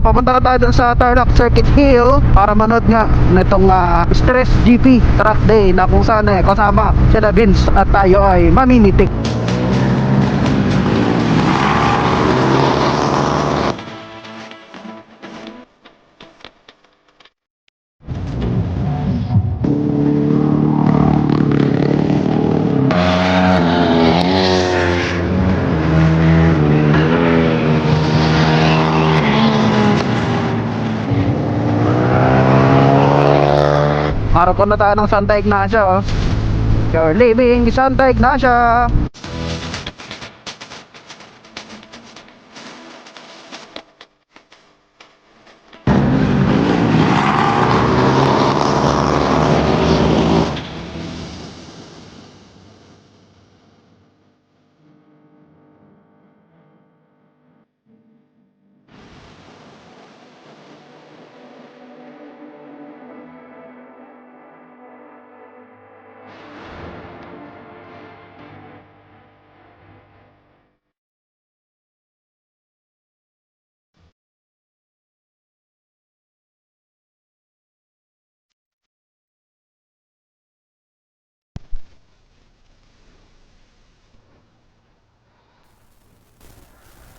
papunta na tayo dun sa Tarlac Circuit Hill para manood nga nitong Stress GP Track Day na kung saan kasama sila Vince at tayo ay mamimitik. Harap ko na tayo ng Santa Ignacio, oh. You're leaving Santa Ignacio.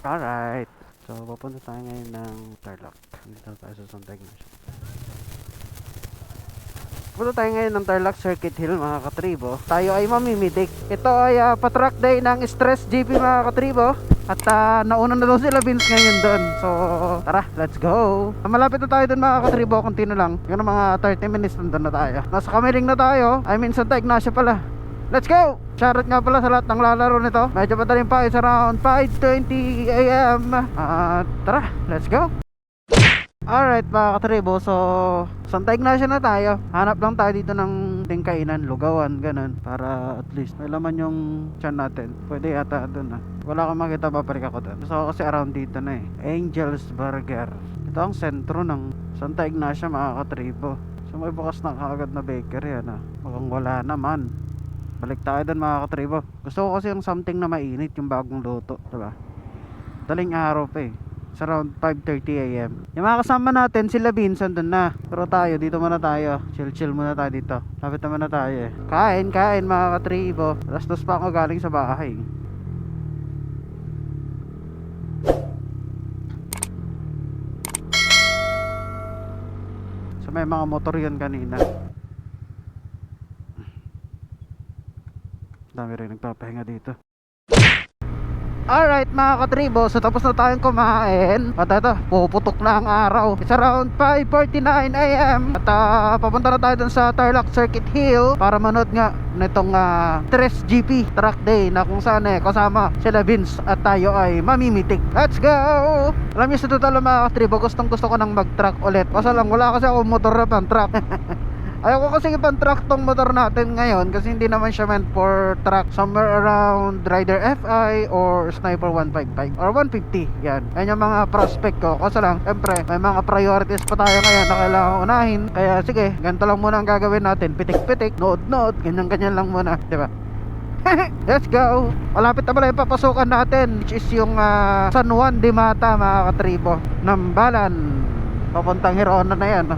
Alright, so papunta tayo ngayon ng Tarlac. Dito tayo sa Santa Ignacio. Punta tayo ngayon ng Tarlac Circuit Hill, mga katribo. Tayo ay mamimitik. Ito ay pa-track day ng Stress GP, mga katribo. At nauna na daw sila Vince ngayon doon. So tara, let's go. Malapit na tayo doon, mga katribo. Kunti na lang. Yung mga 30 minutes nandun na tayo. Nasa Kamiling na tayo. I mean Santa Ignacio pala. Let's go! Shoutout nga pala sa lahat ng lalaro nito. Medyo madaling pa, it's around 5:20 AM. Tara, let's go! Alright, mga katribo, so Santa Ignacio na tayo. Hanap lang tayo dito ng kainan, lugawan, ganun. Para at least may laman yung tiyan natin. Pwede yata dun Wala kang makita, babalik ako dun. So kasi around dito na Angel's Burger. Ito ang sentro ng Santa Ignacio, mga katribo. So may bukas na kaagad na bakery, mukhang wala naman. Balik tayo doon, mga katribo. Gusto ko kasi yung something na mainit, yung bagong luto, diba? Daling araw pa It's around 5:30 AM. Yung mga kasama natin, sila Vincent doon na. Pero tayo, dito muna tayo. Chill muna tayo dito. Lapit naman na tayo Kain, mga katribo. Alas 2 pa ako galing sa bahay. So may mga motor yun kanina. Dami rin nagpapahinga dito. Alright, mga katribo, so tapos na tayong kumain. At ito, puputok na ang araw. It's around 5:49 AM. At papunta na tayo dun sa Tarlac Circuit Hill para manood nga nitong Stress GP Track Day na kung saan kasama sila Vince at tayo ay mamimitik. Let's go! Alam niyo, sa total, mga katribo, gustong gusto ko nang mag-truck ulit. Kasi lang, wala kasi ako motor na pang truck. Ayaw ko kasi ipang-truck tong motor natin ngayon kasi hindi naman siya meant for truck. Somewhere around Rider FI or Sniper 155 or 150. Yan yung mga prospect ko. Kasi lang, siyempre, may mga priorities pa tayo ngayon na kailangan unahin. Kaya sige, ganito lang muna ang gagawin natin. Pitik-pitik, nood-nood, ganyan-ganyan lang muna, diba? Let's go! Malapit na pala yung papasukan natin, which is yung San Juan de Mata, mga katribo. Nambalan. Papuntang Hirona na yan.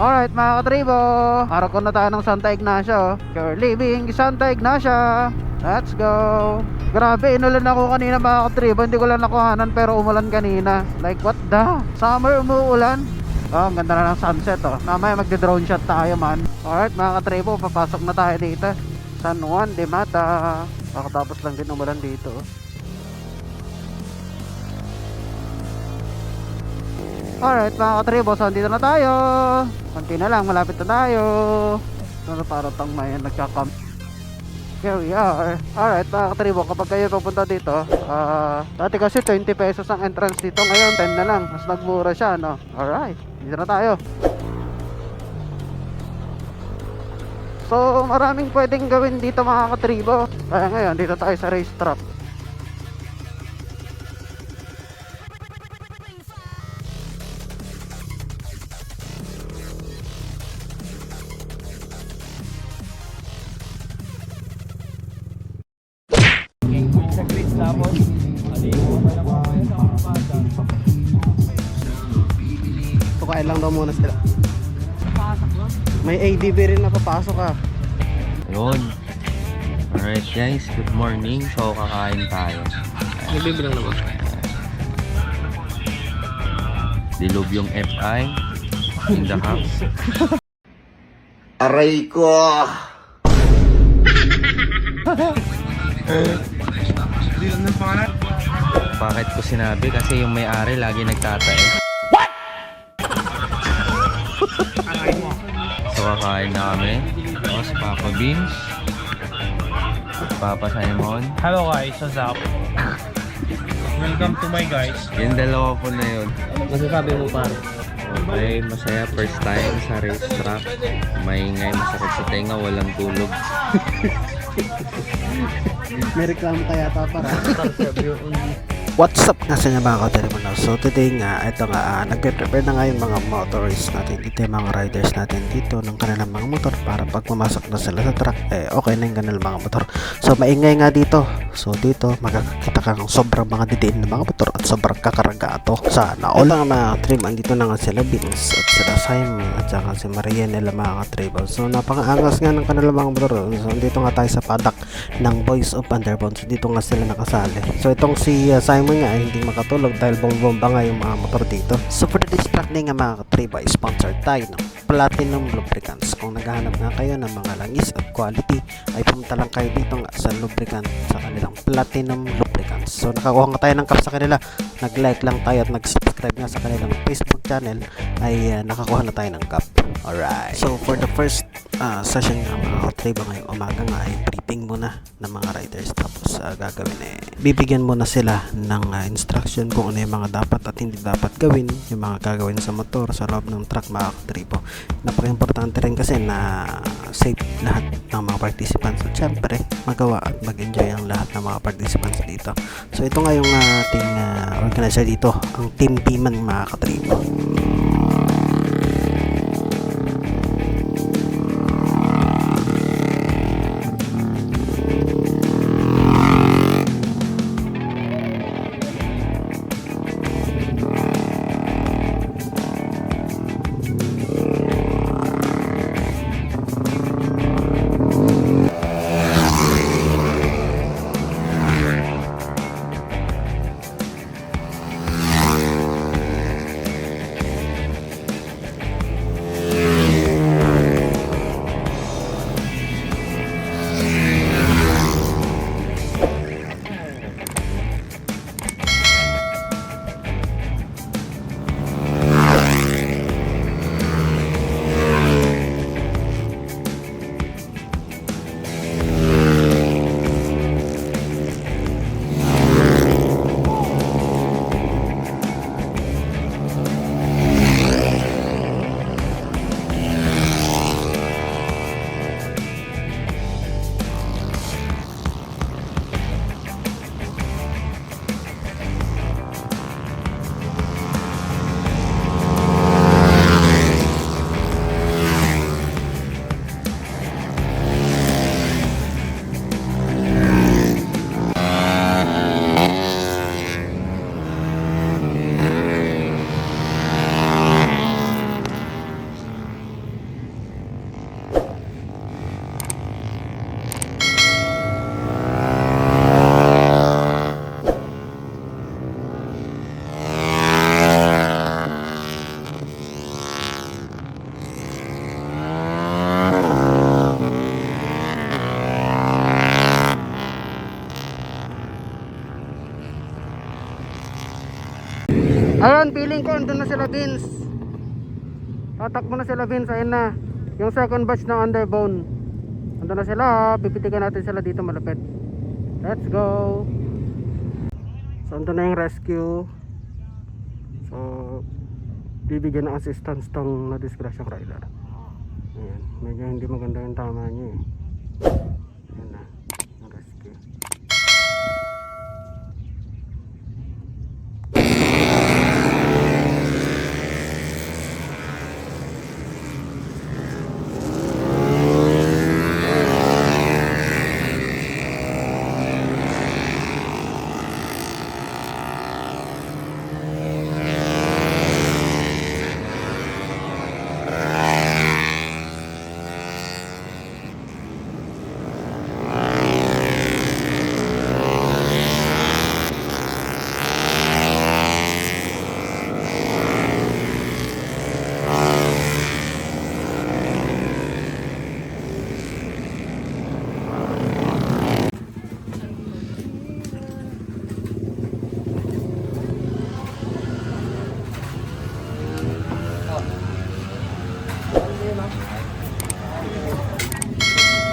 Alright, mga katribo, harap ko na tayo ng Santa Ignacio. You're leaving Santa Ignacio. Let's go. Grabe, inulan ako kanina, mga katribo. Hindi ko lang nakuhanan pero umulan kanina. Like what the? Summer, umuulan. Ang ganda na ng sunset Mamaya magde-drone shot tayo, man. Alright, mga katribo, papasok na tayo dito. San Juan de Mata. Pakatapos lang din umulan dito. Alright, mga katribo, so dito na tayo. Konti na lang, malapit na tayo. Ano, para tang may nagkakam. Here we are. Alright, mga katribo, kapag kayo pupunta dito, dati kasi 20 pesos ang entrance dito. Ngayon 10 na lang, mas nagmura siya, Alright, dito na tayo. So maraming pwedeng gawin dito, mga katribo. Kaya ngayon, dito tayo sa racetrack. Sa grid tapos aliwo pa lang ako kain lang daw muna sila. May ADB rin na papasok ah. Yun. Alright guys, good morning. So kakain tayo. Nagbibilang naman. Dilog yung FI in the house. Aray ko! Bakit ko sinabi? Kasi yung may-ari lagi nagtatae. What? So kakain na kami. Tapos Papa Beans, Papa Simon. Hello guys, what's up? Welcome to my guys. Yung dalawa po na yun. Masasabi mo pare? Okay, masaya. First time sa racetrack. Maingay, masakit sa tenga, walang tulog. May reklamo kaya pa para. What's up nga sa inyo mga ka-Terminal? So today nga, ito nga, nagpe-prepare na nga yung mga motorists natin dito, yung mga riders natin dito ng kanilang mga motor para pag pumasok na sila sa truck, okay na yung kanilang mga motor. So maingay nga dito. So dito, makakakita ka ng sobrang mga didiin ng mga motor at sobrang kakaragato. Sana all ang mga trim, andito na nga sila Vince at sila Simon at saka si Maria nila mga ka-Tribal. So napakaangas nga ng kanilang mga motor. So dito nga tayo sa paddock ng Boys of Underbone. So dito nga sila nakasali. So itong si Simon nga ay hindi makatulog dahil bomba nga yung mga motor dito. So for the distracting nga mga ka-Tribal, sponsored tayo ng Platinum Lubricants. Kung naghahanap nga kayo ng mga langis at quality, ay pumunta lang kayo dito nga sa lubricant sa kanilang Platinum Lubricants. So nakakuha nga tayo ng cup sa kanila. Nag-like lang tayo at nag-subscribe nga sa kanilang Facebook channel, ay nakakuha na tayo ng cup. Alright. So for the first session nga mga ka-Tribal ngayong umaga nga ay briefing muna ng mga riders. Tapos gagawin bibigyan muna sila ng instruction kung ano yung mga dapat at hindi dapat gawin, yung mga gagawin sa motor sa loob ng truck mga ka-Tribal. Napaka-importante rin kasi na safe lahat ng mga participants at syempre magawa at mag-enjoy ang lahat ng mga participants dito. So ito nga yung ating organizer dito, ang Team Piman mga ka-Tribal. Ayun, feeling ko andun na sila Vince. Tatakbo na sila Vince, ayun na. Yung second batch ng Underbone. Andun na sila, pipitigan natin sila dito malapit. Let's go. So andun na yung rescue. So bibigyan ng assistance tong na-disgrasyang rider. Ayan, medyo hindi maganda yung tama niya eh. Ayan na, yung rescue.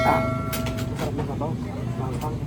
Sarap na sabaw. Manghang.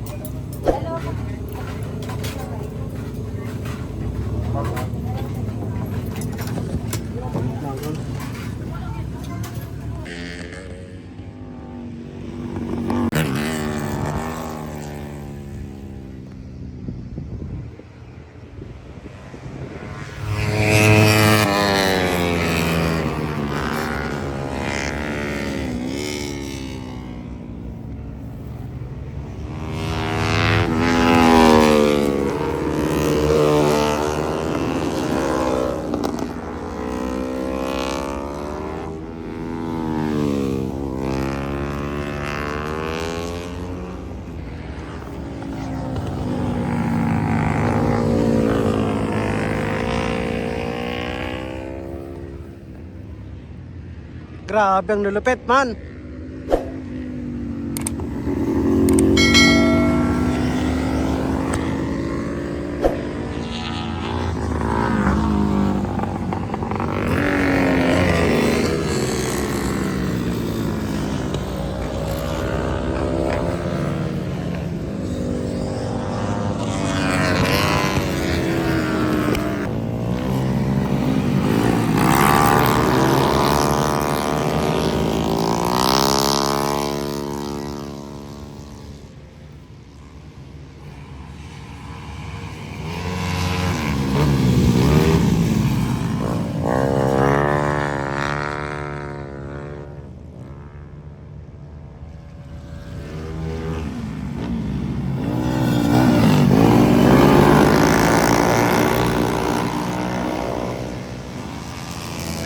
Grabe ang lulupit, man.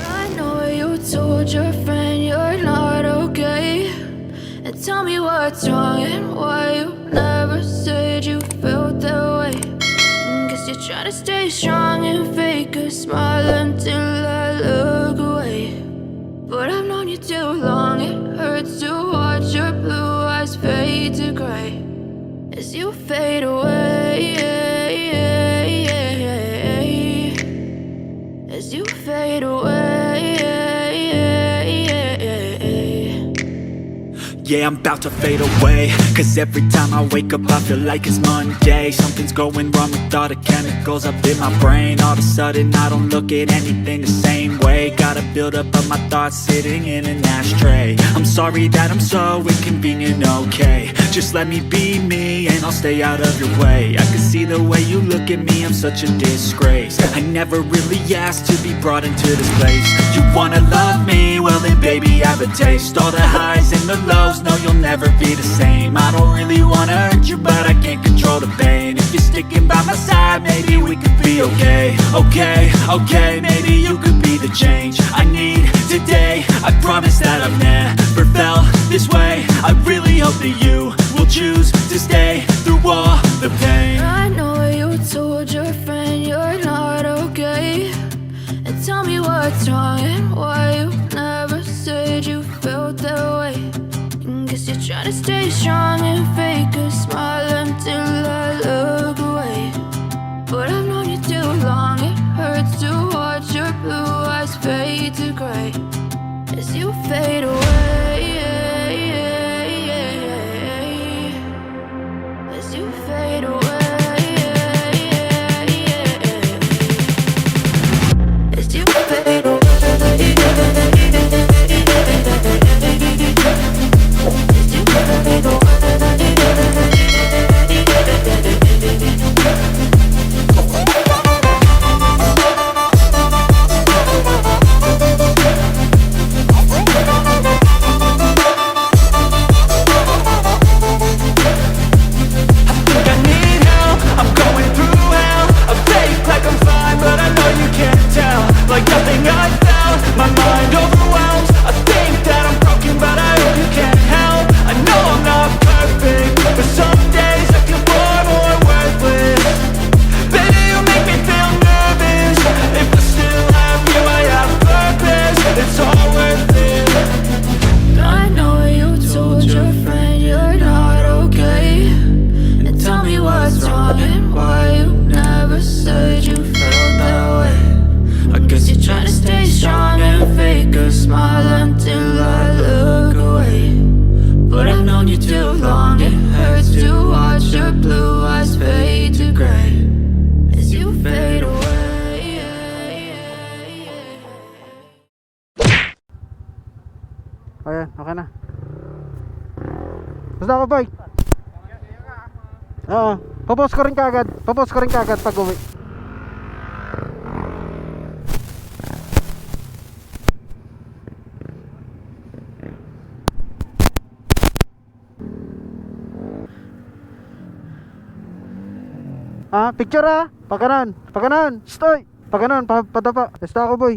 I know you told your friend you're not okay, and tell me what's wrong and why you never said you felt that way. Guess you're trying to stay strong and fake a smile until I look away. But I've known you too long, it hurts to watch your blue eyes fade to gray as you fade away. As you fade away. Yeah, I'm about to fade away. Cause every time I wake up I feel like it's Monday. Something's going wrong with all the chemicals up in my brain. All of a sudden I don't look at anything the same way. Got a buildup of my thoughts sitting in an ashtray. I'm sorry that I'm so inconvenient, okay. Just let me be me and I'll stay out of your way. I can see the way you look at me, I'm such a disgrace. I never really asked to be brought into this place. You wanna love me? Well then baby I have a taste. All the highs and the lows, no you'll never be the same. I don't really wanna hurt you but I can't control the pain. If you're sticking by my side maybe we could be okay. Okay, maybe you could be the change I need today. I promise that I've never felt this way. I really hope that you will choose to stay through all the pain. I know you told your friend you're not okay, and tell me what's wrong and why you never said you felt that way. Guess you're trying to stay strong and fake a smile until I look away. But I've known you too long, it hurts to watch your blue eyes fade to gray as you fade away. As you fade away. As you fade away. Ayan, okay na. Basta ako, boy. Oo. Papost ko rin kagad. Papost ko rin kagad pag uwi. Ah, picture ah. Pagkanan. Pagkanan. Stoy. Pagkanan. Padapa. Basta ako, boy.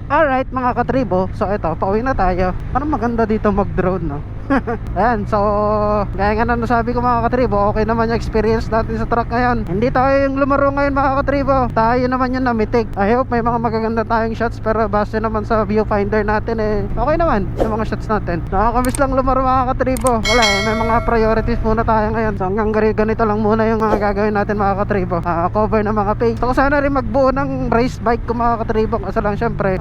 Alright mga katribo, so ito, pauwi na tayo. Parang maganda dito mag-drone, no? Ayan, so gaya nga na nasabi ko mga katribo, okay naman yung experience natin sa truck ngayon. Hindi tayo yung lumaro ngayon mga katribo, tayo naman yung namitig. I hope may mga magaganda tayong shots, pero base naman sa viewfinder natin okay naman yung mga shots natin. Nakakamiss lang lumaro mga katribo. Wala may mga priorities muna tayo ngayon. So hanggang ganito lang muna yung mga gagawin natin mga katribo. Cover ng mga page. So sana rin magbuo ng race bike ko mga katribo. Kasi lang syempre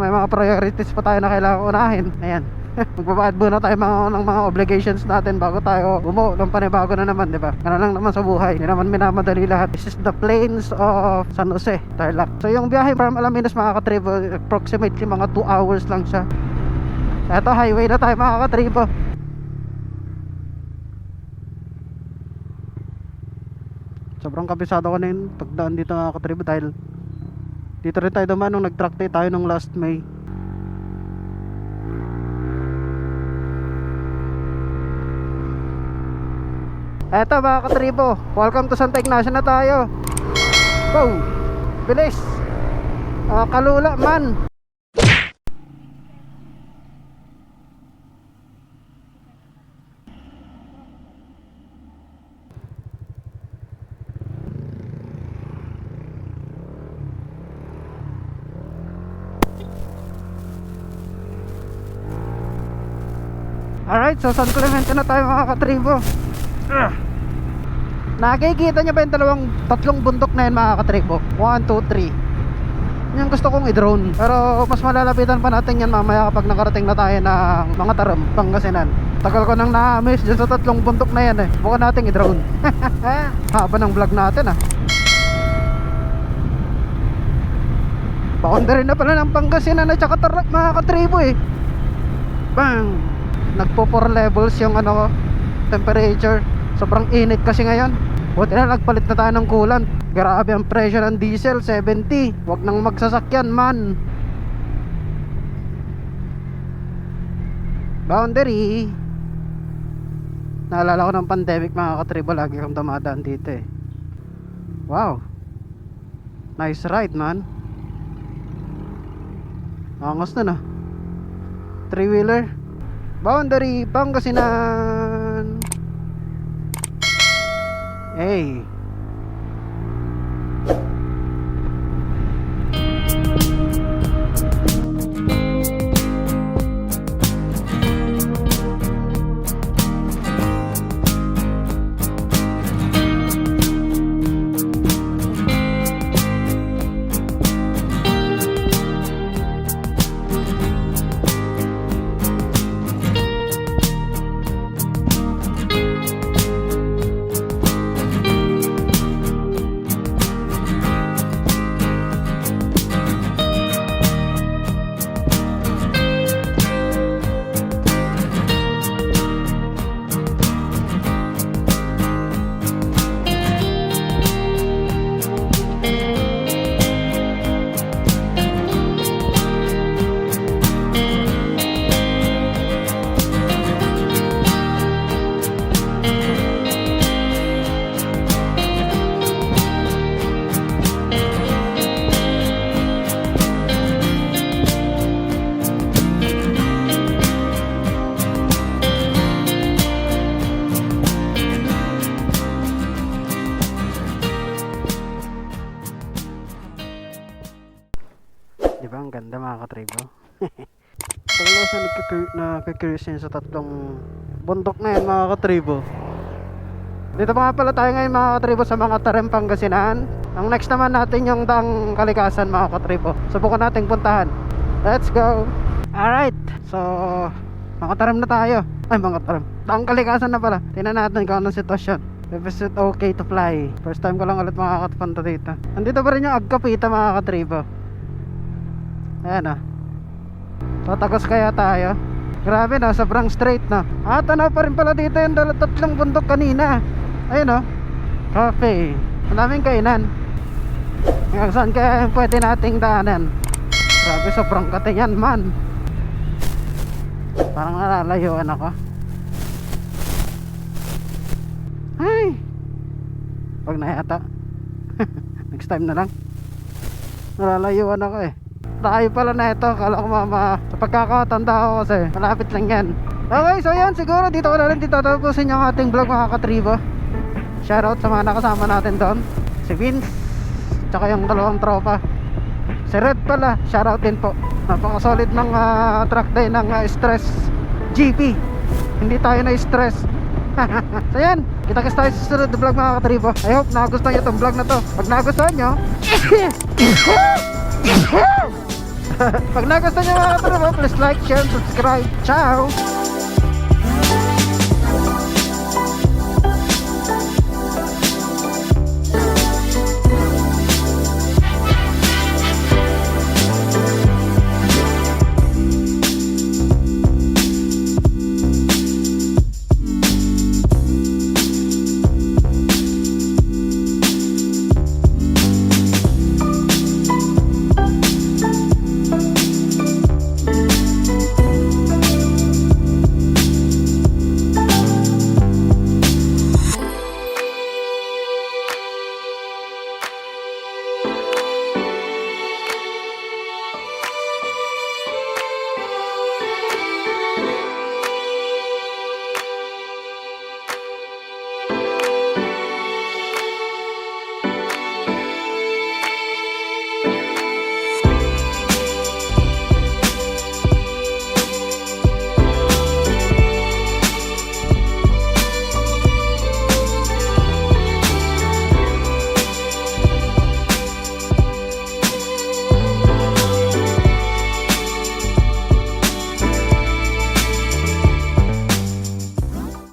may mga priorities pa tayo na kailangan unahin. Ayan. Magbabayad muna tayo ng mga obligations natin bago tayo bumuo ng panibago na naman, di ba? Ganun lang naman sa buhay. Hindi naman minamadali lahat. This is the plains of San Jose, Tarlac. So yung biyahe from Alaminos mga katribo, approximately mga 2 hours lang siya. Eto, highway na tayo mga katribo. Sobrang kabisado ko na yun pagdaan dito mga katribo dahil dito rin tayo dumaan nung nag-track day tayo nung last May. Eto mga katribo, welcome to Santa Ignacia na tayo. Go! Bilis! Kalula man! Alright, so San Clemente na tayo mga katribo. Nakikita nyo ba yung tatlong bundok na yun mga katribo? 1, 2, 3. Yung gusto kong i-drone. Pero mas malalapitan pa natin yan mamaya kapag nakarating na tayo ng mga Taram, Pangasinan. Tagal ko nang na-miss dyan sa tatlong bundok na yan Bukan natin i-drone. Haba ng vlog natin Boundary na pala ng Pangasinan at saka Tarlac mga katribo Bang! Nagpo 4 levels yung temperature. Sobrang init kasi ngayon. Buti na nagpalit na tayo ng coolant. Grabe ang presyo ng diesel, 70. Huwag nang magsasakyan man. Boundary. Naalala ko ng pandemic mga katribo, lagi akong dumadaan dito Wow, nice ride man. Angas na 3-wheeler. Boundary, Pangasinan. Hey. Di ba? Ang ganda mga katribo. Talaga sa nagkikurious yun sa tatlong bundok na yan mga katribo. Dito pa nga pala tayo ngayon mga katribo sa mga Tarem, Pangasinan. Ang next naman natin yung Daang Kalikasan mga katribo. Subukan nating puntahan. Let's go! Alright, so mga Tarem na tayo. Ay mga Tarem, Daang Kalikasan na pala. Tingnan natin kung anong sitwasyon. Is it okay to fly? First time ko lang ulit makakapunta dito. Nandito pa rin yung Agkapita mga katribo. Ayan tatagos kaya tayo. Grabe no, sobrang straight no. Tanaw pa rin pala dito yung tatlong bundok kanina. Ayun cafe. Ang daming kainan. Hanggang saan kaya yung pwede nating daanan? Grabe, sobrang katingan man. Parang nalalayuan ako. Ay, wag na yata. Next time na lang. Nalalayuan ako eh. Tayo pala na ito. Kala ko mama, sa pagkakatanda ko kasi malapit lang yan. Okay, so yan, siguro dito ko na rin tatapusin yung ating vlog mga katribo. Shoutout sa mga nakasama natin doon, si Vince, tsaka yung dalawang tropa. Si Red pala, shoutout din po. Napaka-solid ng track day ng Stress GP. Hindi tayo na-stress. So yan, kita-kits tayo sa susunod na vlog mga katribo. I hope nagustuhan nyo itong vlog na to. Pag nagustuhan nyo pag nagustuhan nyo mga katribo, please like, share, subscribe. Ciao!